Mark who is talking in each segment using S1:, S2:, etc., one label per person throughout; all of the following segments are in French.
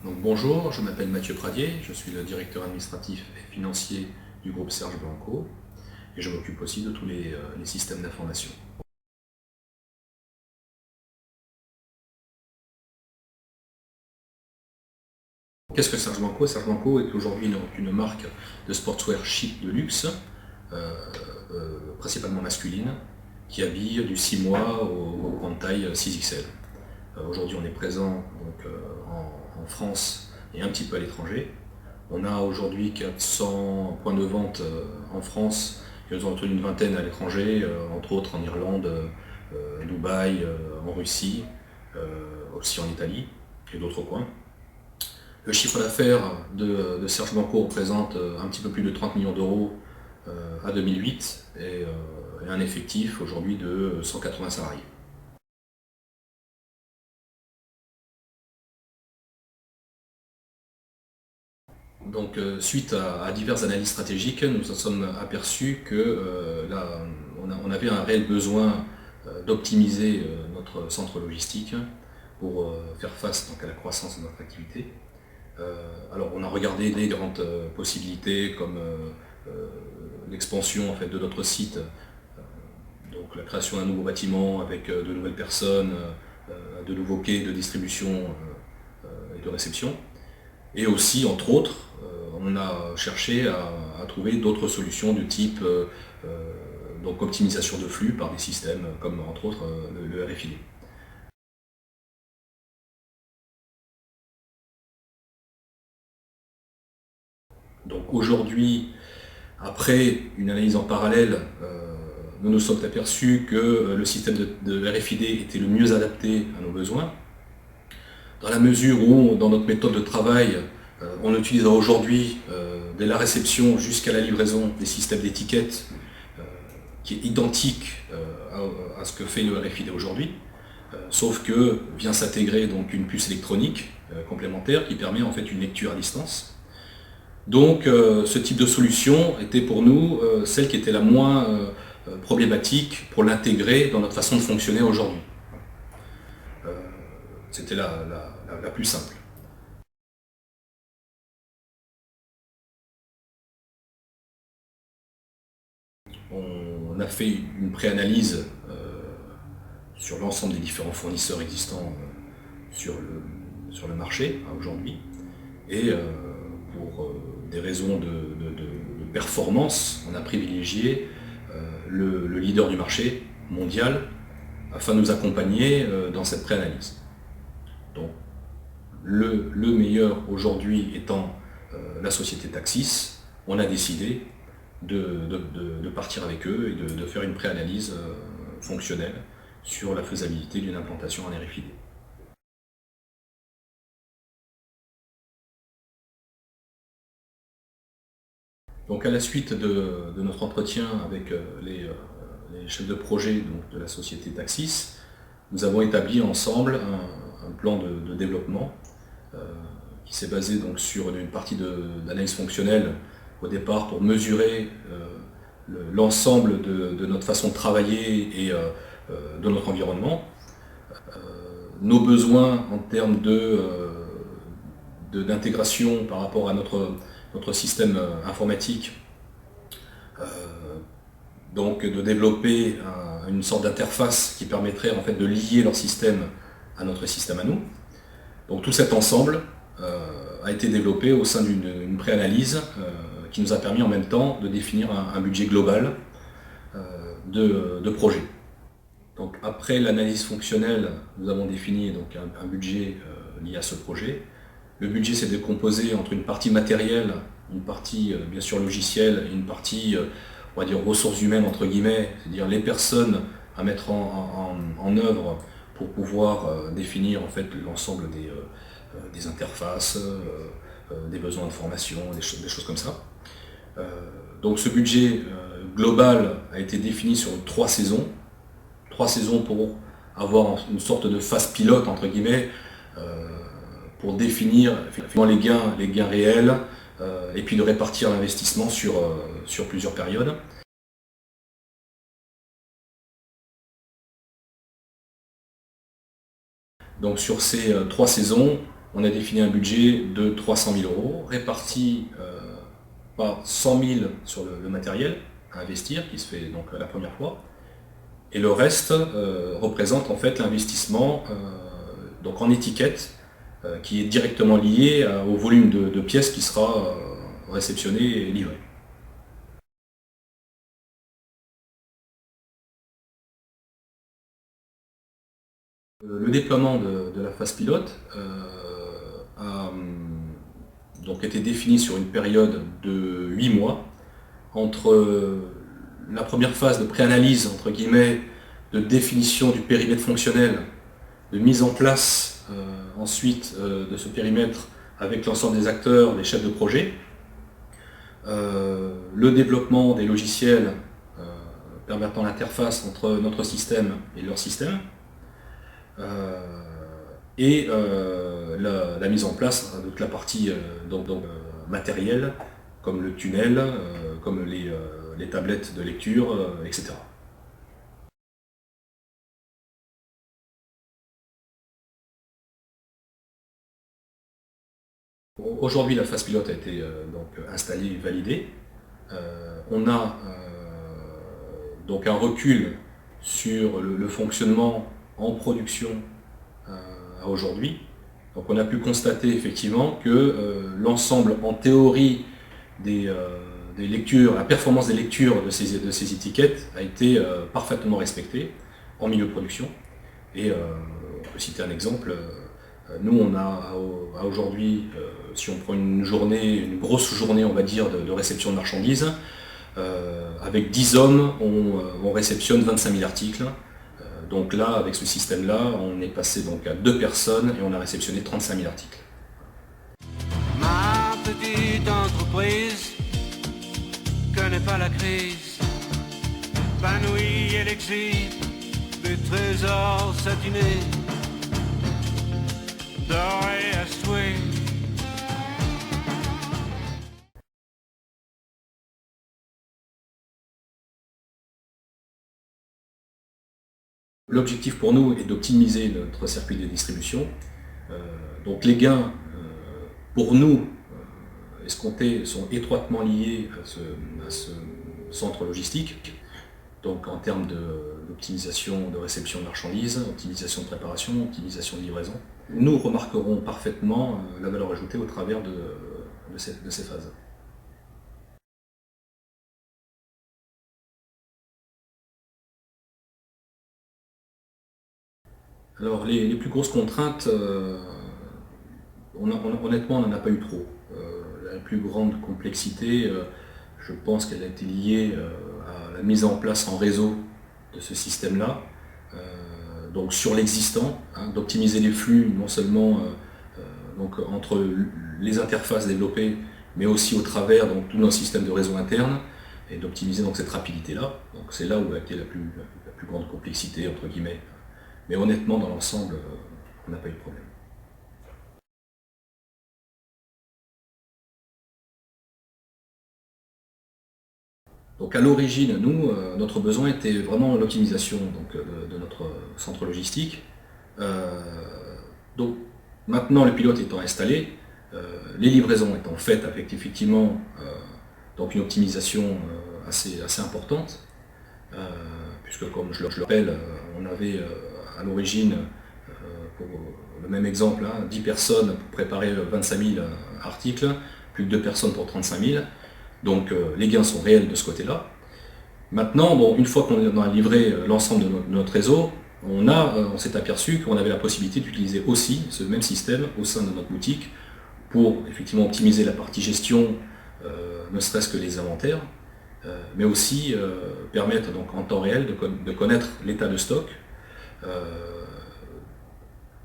S1: Donc, bonjour, je m'appelle Mathieu Pradier, je suis le directeur administratif et financier du groupe Serge Blanco et je m'occupe aussi de tous les systèmes d'information. Qu'est-ce que Serge Blanco? Serge Blanco est aujourd'hui une marque de sportswear chic de luxe, principalement masculine, qui habille du 6 mois au grand taille 6XL. Aujourd'hui, on est présent en France et un petit peu à l'étranger. On a aujourd'hui 400 points de vente en France et nous en avons une vingtaine à l'étranger, entre autres en Irlande, Dubaï, en Russie, aussi en Italie et d'autres coins. Le chiffre d'affaires de Serge Blanco représente un petit peu plus de 30 millions d'euros à 2008 et un effectif aujourd'hui de 180 salariés. Donc, suite à diverses analyses stratégiques, nous nous sommes aperçus que on avait un réel besoin d'optimiser notre centre logistique pour faire face donc, à la croissance de notre activité. Alors, on a regardé les différentes possibilités comme l'expansion en fait, de notre site, donc la création d'un nouveau bâtiment avec de nouvelles personnes, de nouveaux quais de distribution et de réception. Et aussi, entre autres, on a cherché à trouver d'autres solutions du type donc optimisation de flux par des systèmes comme entre autres le RFID. Donc aujourd'hui, après une analyse en parallèle, nous nous sommes aperçus que le système de RFID était le mieux adapté à nos besoins, dans la mesure où, dans notre méthode de travail, on utilise aujourd'hui, dès la réception jusqu'à la livraison, des systèmes d'étiquettes qui est identique à ce que fait le RFID aujourd'hui, sauf que vient s'intégrer donc une puce électronique complémentaire qui permet en fait une lecture à distance. Donc ce type de solution était pour nous celle qui était la moins problématique pour l'intégrer dans notre façon de fonctionner aujourd'hui. C'était la plus simple. On a fait une préanalyse sur l'ensemble des différents fournisseurs existants sur le marché aujourd'hui. Et pour des raisons de performance, on a privilégié le leader du marché mondial afin de nous accompagner dans cette préanalyse. Donc, le meilleur aujourd'hui étant la société Taxis, on a décidé de partir avec eux et de faire une préanalyse fonctionnelle sur la faisabilité d'une implantation en RFID. Donc à la suite de notre entretien avec les chefs de projet donc, de la société Taxis, nous avons établi ensemble un plan de développement qui s'est basé donc, sur une partie d'analyse fonctionnelle au départ pour mesurer l'ensemble de notre façon de travailler et de notre environnement, nos besoins en termes d'intégration par rapport à notre système informatique, donc de développer une sorte d'interface qui permettrait en fait de lier leur système à notre système à nous. Donc tout cet ensemble a été développé au sein d'une préanalyse qui nous a permis en même temps de définir un budget global de projet. Donc après l'analyse fonctionnelle, nous avons défini donc un budget lié à ce projet. Le budget s'est décomposé entre une partie matérielle, une partie bien sûr logicielle et une partie on va dire ressources humaines entre guillemets, c'est-à-dire les personnes à mettre en œuvre pour pouvoir définir en fait l'ensemble des interfaces, des besoins de formation, des choses comme ça. Donc ce budget global a été défini sur 3 saisons. 3 saisons pour avoir une sorte de phase pilote entre guillemets pour définir effectivement les gains réels et puis de répartir l'investissement sur plusieurs périodes. Donc sur ces 3 saisons, on a défini un budget de 300 000 € réparti par 100 000 sur le matériel à investir, qui se fait donc la première fois, et le reste représente en fait l'investissement donc en étiquette qui est directement lié au volume de pièces qui sera réceptionné et livré. Le déploiement de la phase pilote a donc été défini sur une période de 8 mois entre la première phase de préanalyse, entre guillemets, de définition du périmètre fonctionnel, de mise en place ensuite de ce périmètre avec l'ensemble des acteurs, des chefs de projet, le développement des logiciels permettant l'interface entre notre système et leur système, et la mise en place de toute la partie matérielle, comme le tunnel, comme les tablettes de lecture, etc. Aujourd'hui, la phase pilote a été donc installée et validée. On a donc un recul sur le fonctionnement en production à aujourd'hui. Donc on a pu constater effectivement que l'ensemble en théorie des lectures, la performance des lectures de ces étiquettes a été parfaitement respectée en milieu de production. Et on peut citer un exemple. Nous, on a aujourd'hui, si on prend une journée, une grosse journée, on va dire, de réception de marchandises, avec 10 hommes, on réceptionne 25 000 articles. Donc là, avec ce système-là, on est passé donc à 2 personnes et on a réceptionné 35 000 articles.
S2: Ma petite entreprise connaît pas la crise, panouille et l'exil, des trésors satinés, dorés à souhait.
S1: L'objectif pour nous est d'optimiser notre circuit de distribution. Donc les gains, pour nous, escomptés, sont étroitement liés à ce centre logistique. Donc en termes d'optimisation de réception de marchandises, optimisation de préparation, optimisation de livraison. Nous remarquerons parfaitement la valeur ajoutée au travers de ces phases. Alors les plus grosses contraintes, honnêtement on n'en a pas eu trop. La plus grande complexité, je pense qu'elle a été liée à la mise en place en réseau de ce système-là, donc sur l'existant, hein, d'optimiser les flux non seulement donc, entre les interfaces développées, mais aussi au travers donc, tous nos systèmes de réseau interne, et d'optimiser donc cette rapidité-là. Donc c'est là où a été la plus grande complexité, entre guillemets. Mais honnêtement, dans l'ensemble, on n'a pas eu de problème. Donc à l'origine, nous, notre besoin était vraiment l'optimisation de notre centre logistique. Donc maintenant, le pilote étant installé, les livraisons étant faites avec effectivement donc une optimisation assez importante, puisque comme je le rappelle, on avait à l'origine, pour le même exemple, 10 personnes pour préparer 25 000 articles, plus de 2 personnes pour 35 000. Donc les gains sont réels de ce côté-là. Maintenant, bon, une fois qu'on a livré l'ensemble de notre réseau, on s'est aperçu qu'on avait la possibilité d'utiliser aussi ce même système au sein de notre boutique pour effectivement optimiser la partie gestion, ne serait-ce que les inventaires, mais aussi permettre donc en temps réel de connaître l'état de stock,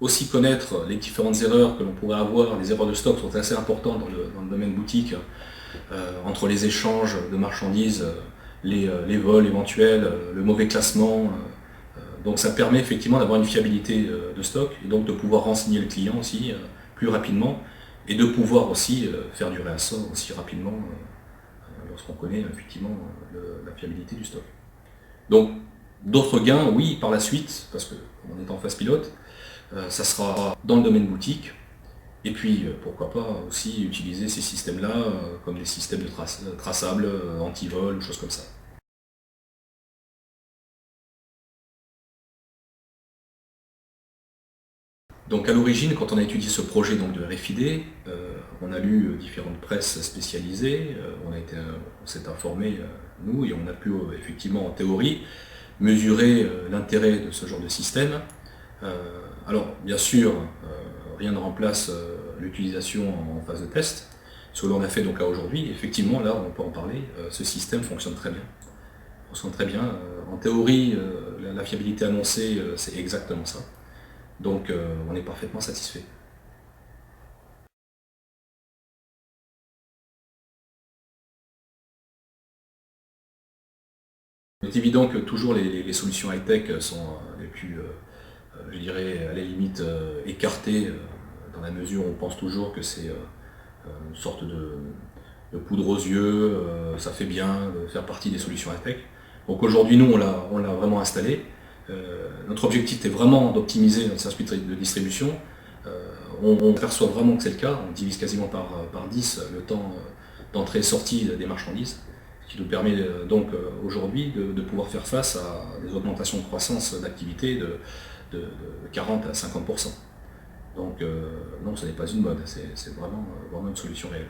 S1: aussi connaître les différentes erreurs que l'on pourrait avoir. Les erreurs de stock sont assez importantes dans le domaine boutique, entre les échanges de marchandises, les vols éventuels, le mauvais classement. Donc ça permet effectivement d'avoir une fiabilité de stock et donc de pouvoir renseigner le client aussi plus rapidement et de pouvoir aussi faire du réassort aussi rapidement lorsqu'on connaît effectivement la fiabilité du stock. Donc d'autres gains, oui, par la suite, parce qu'on est en phase pilote, ça sera dans le domaine boutique, Et puis, pourquoi pas aussi utiliser ces systèmes-là comme des systèmes de traçables, anti-vol, choses comme ça. Donc à l'origine, quand on a étudié ce projet donc, de RFID, on a lu différentes presses spécialisées, on s'est informé, nous, et on a pu effectivement en théorie mesurer l'intérêt de ce genre de système. Alors bien sûr, rien ne remplace l'utilisation en phase de test. Ce que l'on a fait donc là aujourd'hui, effectivement là on peut en parler, ce système fonctionne très bien. En théorie, la fiabilité annoncée, c'est exactement ça. Donc on est parfaitement satisfait. Il est évident que toujours les solutions high-tech sont les plus, je dirais, à la limite écartées, dans la mesure où on pense toujours que c'est une sorte de poudre aux yeux, ça fait bien de faire partie des solutions high-tech. Donc aujourd'hui, nous, on l'a vraiment installé. Notre objectif est vraiment d'optimiser notre circuit de distribution. On perçoit vraiment que c'est le cas, on divise quasiment par 10 le temps d'entrée et sortie des marchandises, ce qui nous permet donc aujourd'hui de pouvoir faire face à des augmentations de croissance d'activité de 40 à 50%. Donc non, ce n'est pas une mode, c'est vraiment une solution réelle.